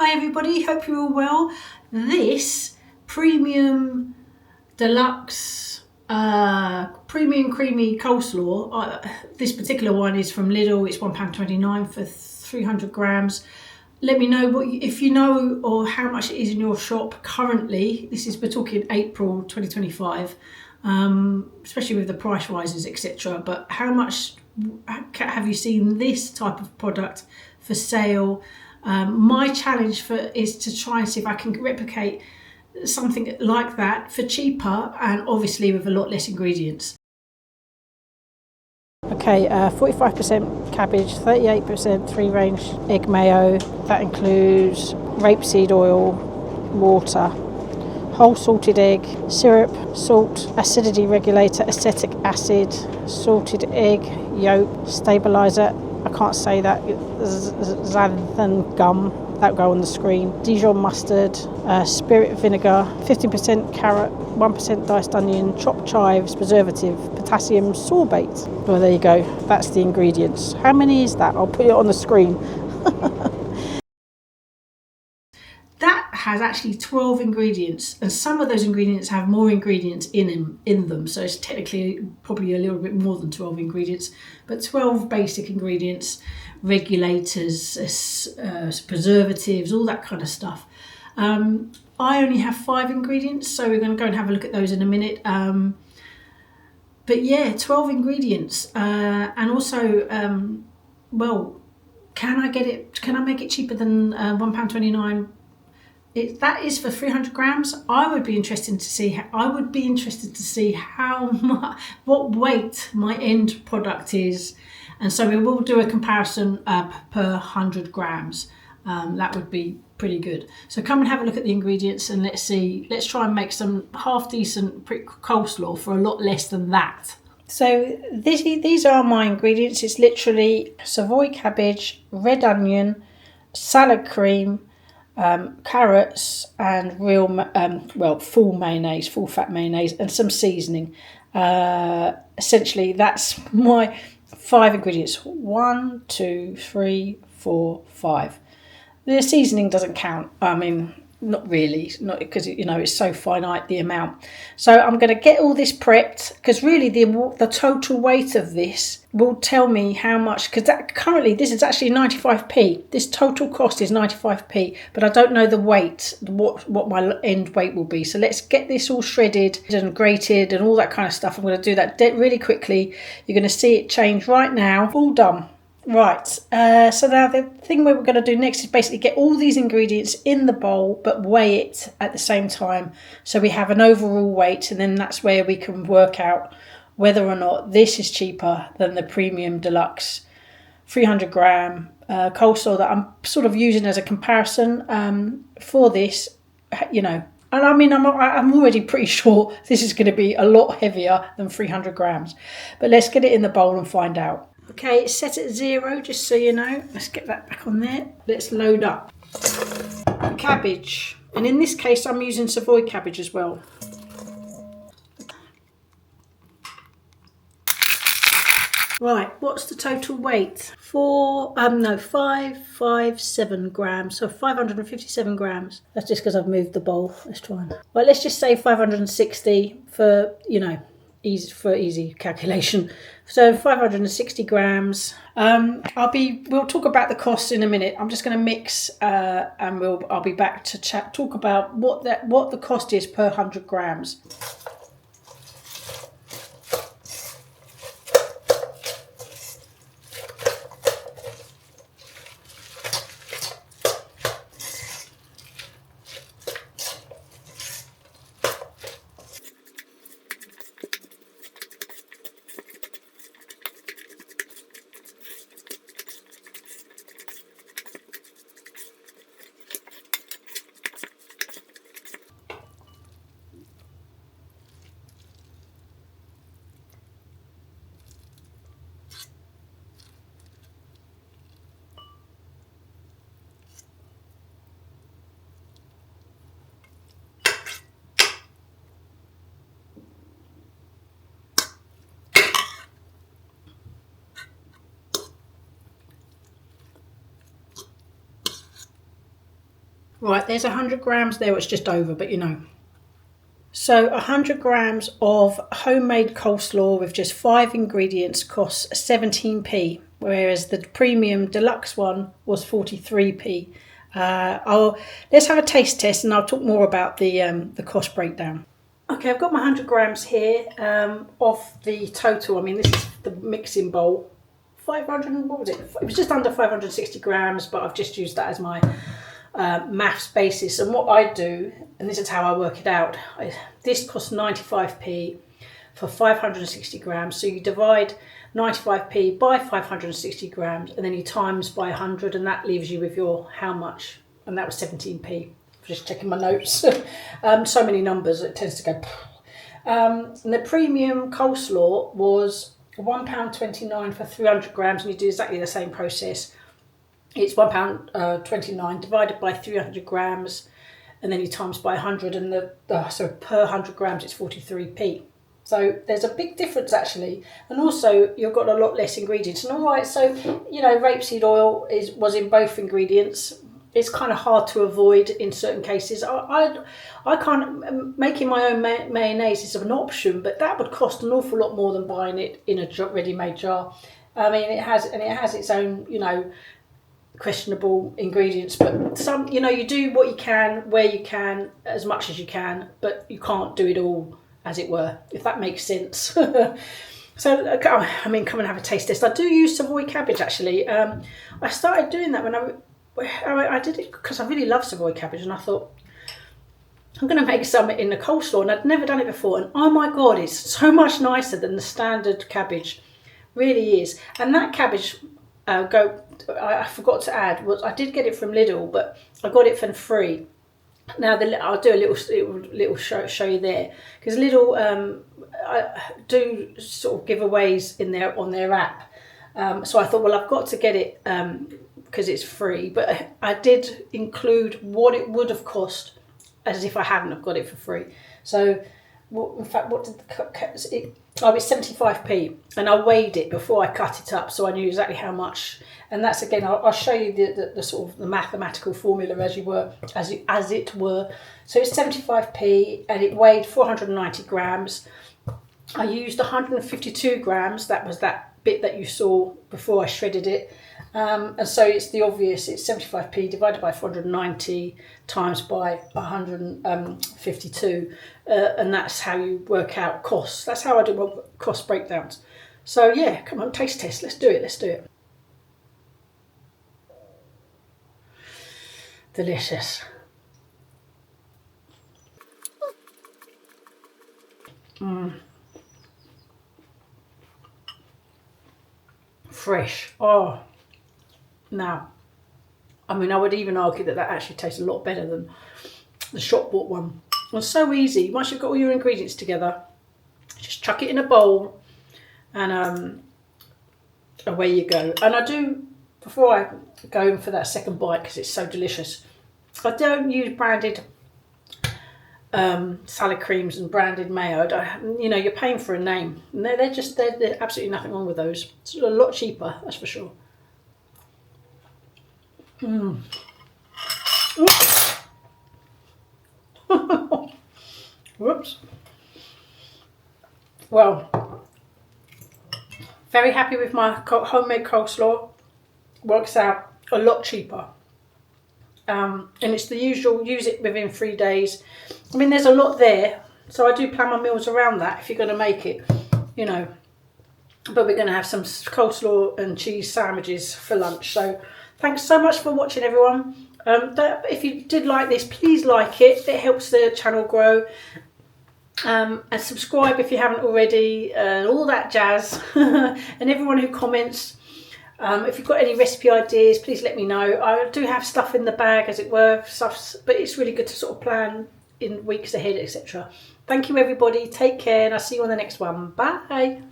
Hi everybody, hope you're all well. This premium deluxe premium creamy coleslaw, this particular one is from Lidl. It's £1.29 for 300 grams. Let me know if you know or how much it is in your shop currently. We're talking April 2025, especially with the price rises, etc. But how much have you seen this type of product for sale? My challenge is to try and see if I can replicate something like that for cheaper and obviously with a lot less ingredients. Okay, 45% cabbage, 38% free range egg mayo. That includes rapeseed oil, water, whole salted egg, syrup, salt, acidity regulator, acetic acid, salted egg, yolk, stabiliser. I can't say that. Xanthan gum. That'll go on the screen. Dijon mustard, spirit vinegar, 15% carrot, 1% diced onion, chopped chives, preservative, potassium sorbate. Well, there you go. That's the ingredients. How many is that? I'll put it on the screen. That has actually 12 ingredients, and some of those ingredients have more ingredients in them, so it's technically probably a little bit more than 12 ingredients, but 12 basic ingredients, regulators, preservatives, all that kind of stuff. I only have 5 ingredients, so we're going to go and have a look at those in a minute. But yeah, 12 ingredients, and also, well, can I make it cheaper than £1.29? That is for 300 grams. I would be interested to see how much, what weight my end product is, and so we will do a comparison per 100 grams. That would be pretty good. So come and have a look at the ingredients and let's try and make some half decent coleslaw for a lot less than that. So these are my ingredients. It's literally Savoy cabbage, red onion, salad cream, carrots, and full mayonnaise, full fat mayonnaise, and some seasoning. Essentially, that's my 5 ingredients. 1, 2, 3, 4, 5. The seasoning doesn't count. I mean, not really, not because it's so finite, the amount. So I'm going to get all this prepped, because really the total weight of this will tell me how much, because currently this is actually 95p. This total cost is 95p, but I don't know the weight, what my end weight will be. So let's get this all shredded and grated and all that kind of stuff. I'm going to do that really quickly. You're going to see it change right now. All done. Right, so now the thing we're going to do next is basically get all these ingredients in the bowl, but weigh it at the same time, so we have an overall weight, and then that's where we can work out whether or not this is cheaper than the premium deluxe 300 gram coleslaw that I'm sort of using as a comparison for this, And I mean, I'm already pretty sure this is going to be a lot heavier than 300 grams, but let's get it in the bowl and find out. Okay, it's set at 0, just so you know. Let's get that back on there. Let's load up. Cabbage. And in this case, I'm using Savoy cabbage as well. Right, what's the total weight? 557 grams. So 557 grams. That's just because I've moved the bowl. Let's try and... Right, let's just say 560 for, easy calculation. So 560 grams. We'll talk about the costs in a minute. I'm just going to mix and I'll be back to talk about what the cost is per 100 grams. Right, there's 100 grams there, it's just over, but you know. So 100 grams of homemade coleslaw with just 5 ingredients costs 17p, whereas the premium deluxe one was 43p. Let's have a taste test and I'll talk more about the cost breakdown. Okay, I've got my 100 grams here of the total. I mean, this is the mixing bowl. 500, what was it? It was just under 560 grams, but I've just used that as my maths basis. And what I do, and this is how I work it out, this costs 95p for 560 grams. So you divide 95p by 560 grams and then you times by 100, and that leaves you with your how much, and that was 17p. Just checking my notes. So many numbers, it tends to go. And the premium coleslaw was £1.29 for 300 grams, and you do exactly the same process. It's £1.29 divided by 300 grams, and then you times by 100, and so per 100 grams it's 43p. So there's a big difference actually, and also you've got a lot less ingredients. And all right, so you know, rapeseed oil was in both ingredients. It's kind of hard to avoid in certain cases. I can't, making my own mayonnaise is an option, but that would cost an awful lot more than buying it in a ready-made jar. I mean, it has its own, you know, questionable ingredients, but some, you know, you do what you can, where you can, as much as you can, but you can't do it all, as it were, if that makes sense. So, I mean, come and have a taste test. I do use Savoy cabbage actually. I started doing that when I did it because I really love Savoy cabbage, and I thought I'm going to make some in the coleslaw, and I'd never done it before, and oh my god, it's so much nicer than the standard cabbage, really is. And that cabbage, I forgot to add, was I did get it from Lidl, but I got it for free. Now I'll do a little show you there, because Lidl do sort of giveaways on their app. So I thought, well, I've got to get it because it's free, but I did include what it would have cost as if I hadn't have got it for free. So in fact, what did it's 75p, and I weighed it before I cut it up, so I knew exactly how much. And that's, again, I'll show you the sort of the mathematical formula as it were. So it's 75p, and it weighed 490 grams. I used 152 grams. That was that bit that you saw before I shredded it. And so it's the obvious, it's 75p divided by 490 times by 152, and that's how you work out costs. That's how I do my cost breakdowns. So yeah, come on, taste test, let's do it. Delicious. Fresh. Oh. Now, I mean, I would even argue that actually tastes a lot better than the shop bought one. It's so easy. Once you've got all your ingredients together, just chuck it in a bowl, and away you go. And I do, before I go in for that second bite, because it's so delicious, I don't use branded salad creams and branded mayo. You know, you're paying for a name, and they're absolutely nothing wrong with those. It's a lot cheaper, that's for sure. Whoops. Well, very happy with my homemade coleslaw. Works out a lot cheaper. And it's the usual, use it within 3 days. I mean, there's a lot there, so I do plan my meals around that if you're going to make it, you know. But we're going to have some coleslaw and cheese sandwiches for lunch. So thanks so much for watching, everyone. If you did like this, please like it. It helps the channel grow. And subscribe if you haven't already, and all that jazz. And everyone who comments, if you've got any recipe ideas, please let me know. I do have stuff in the bag, as it were, but it's really good to sort of plan in weeks ahead, etc. Thank you, everybody. Take care, and I'll see you on the next one. Bye.